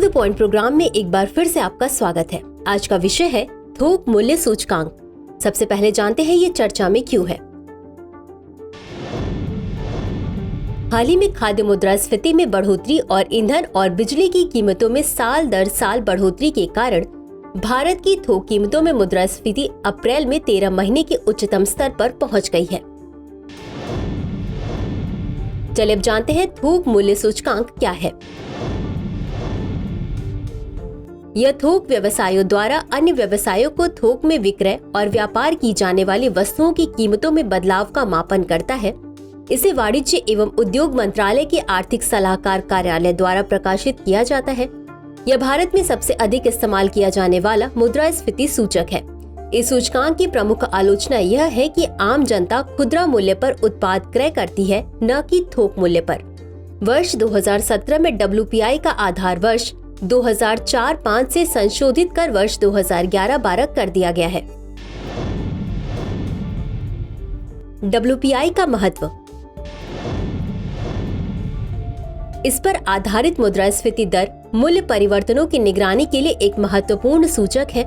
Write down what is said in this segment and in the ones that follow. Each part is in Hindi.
द पॉइंट प्रोग्राम में एक बार फिर से आपका स्वागत है। आज का विषय है थोक मूल्य सूचकांक। सबसे पहले जानते हैं ये चर्चा में क्यों है। हाल ही में खाद्य मुद्रास्फीति में बढ़ोतरी और ईंधन और बिजली की कीमतों में साल दर साल बढ़ोतरी के कारण भारत की थोक कीमतों में मुद्रास्फीति अप्रैल में 13 महीने के उच्चतम स्तर पर पहुंच गई है। चलिए अब जानते हैं थोक मूल्य सूचकांक क्या है। यह थोक व्यवसायों द्वारा अन्य व्यवसायों को थोक में विक्रय और व्यापार की जाने वाली वस्तुओं की कीमतों में बदलाव का मापन करता है। इसे वाणिज्य एवं उद्योग मंत्रालय के आर्थिक सलाहकार कार्यालय द्वारा प्रकाशित किया जाता है। यह भारत में सबसे अधिक इस्तेमाल किया जाने वाला मुद्रास्फीति सूचक है। इस सूचकांक की प्रमुख आलोचना यह है कि आम जनता खुदरा मूल्य पर उत्पाद क्रय करती है, न कि थोक मूल्य पर। वर्ष 2017 में WPI का आधार वर्ष 2004-05 से संशोधित कर वर्ष 2011-12 कर दिया गया है। WPI का महत्व। इस पर आधारित मुद्रास्फीति दर मूल्य परिवर्तनों की निगरानी के लिए एक महत्वपूर्ण सूचक है।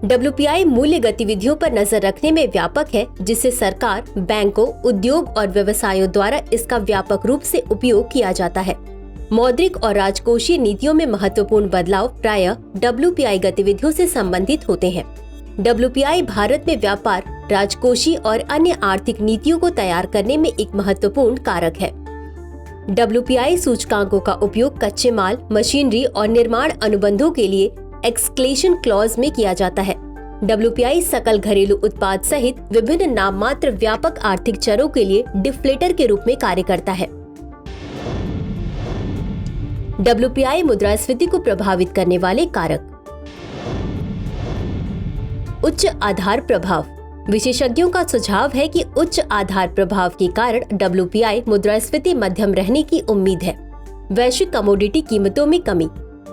WPI मूल्य गतिविधियों पर नजर रखने में व्यापक है, जिससे सरकार, बैंकों, उद्योग और व्यवसायों द्वारा इसका व्यापक रूप से उपयोग किया जाता है। मौद्रिक और राजकोषीय नीतियों में महत्वपूर्ण बदलाव प्रायः WPI गतिविधियों से संबंधित होते हैं। WPI भारत में व्यापार, राजकोषीय और अन्य आर्थिक नीतियों को तैयार करने में एक महत्वपूर्ण कारक है। WPI सूचकांकों का उपयोग कच्चे माल, मशीनरी और निर्माण अनुबंधों के लिए एक्सक्लेशन क्लॉज में किया जाता है। WPI सकल घरेलू उत्पाद सहित विभिन्न नाममात्र व्यापक आर्थिक चरों के लिए डिफ्लेटर के रूप में कार्य करता है। WPI मुद्रास्फीति को प्रभावित करने वाले कारक। उच्च आधार प्रभाव। विशेषज्ञों का सुझाव है कि उच्च आधार प्रभाव के कारण WPI मुद्रास्फीति मध्यम रहने की उम्मीद है। वैश्विक कमोडिटी कीमतों में कमी।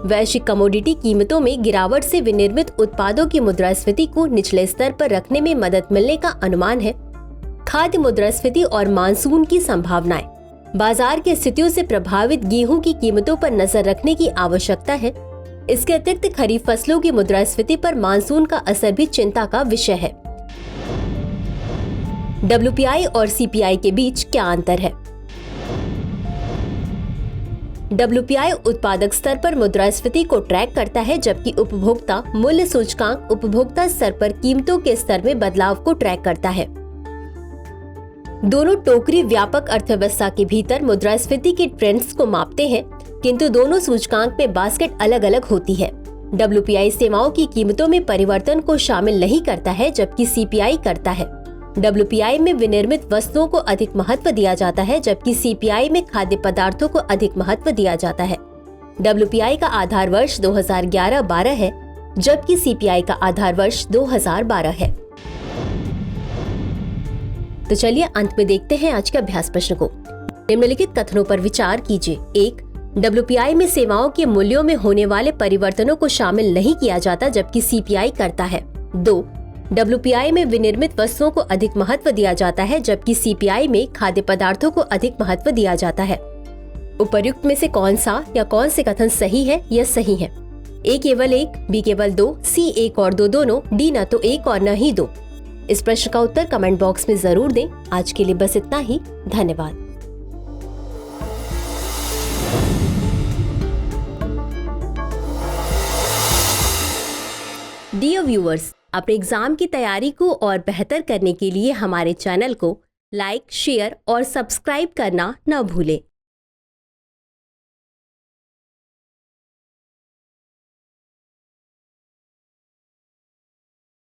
वैश्विक कमोडिटी कीमतों में गिरावट से विनिर्मित उत्पादों की मुद्रास्फीति को निचले स्तर पर रखने में मदद मिलने का अनुमान है। खाद्य मुद्रास्फीति और मानसून की संभावनाएं। बाजार की स्थितियों से प्रभावित गेहूं की कीमतों पर नजर रखने की आवश्यकता है। इसके अतिरिक्त खरीफ फसलों की मुद्रास्फीति पर मानसून का असर भी चिंता का विषय है। WPI और CPI के बीच क्या अंतर है? WPI उत्पादक स्तर पर मुद्रास्फीति को ट्रैक करता है, जबकि उपभोक्ता मूल्य सूचकांक उपभोक्ता स्तर पर कीमतों के स्तर में बदलाव को ट्रैक करता है। दोनों टोकरी व्यापक अर्थव्यवस्था के भीतर मुद्रास्फीति के ट्रेंड्स को मापते हैं, किंतु दोनों सूचकांक में बास्केट अलग अलग होती है। WPI सेवाओं की कीमतों में परिवर्तन को शामिल नहीं करता है, जबकि CPI करता है। WPI में विनिर्मित वस्तुओं को अधिक महत्व दिया जाता है, जबकि CPI में खाद्य पदार्थों को अधिक महत्व दिया जाता है। WPI का आधार वर्ष 2011-12 है, जबकि CPI का आधार वर्ष 2012 है। तो चलिए अंत में देखते हैं आज के अभ्यास प्रश्न को। निम्नलिखित कथनों पर विचार कीजिए। 1. WPI में सेवाओं के मूल्यों में होने वाले परिवर्तनों को शामिल नहीं किया जाता, जबकि CPI करता है। 2. WPI में विनिर्मित वस्तुओं को अधिक महत्व दिया जाता है, जबकि CPI में खाद्य पदार्थों को अधिक महत्व दिया जाता है। उपर्युक्त में से कौन सा या कौन से कथन सही है या सही है? A केवल 1, B केवल 2, C 1 और 2 दोनों, D न तो 1 और न ही 2। इस प्रश्न का उत्तर कमेंट बॉक्स में जरूर दें। आज के लिए बस इतना ही। धन्यवाद। डियर व्यूअर्स, अपने एग्जाम की तैयारी को और बेहतर करने के लिए हमारे चैनल को लाइक, शेयर और सब्सक्राइब करना न भूलें।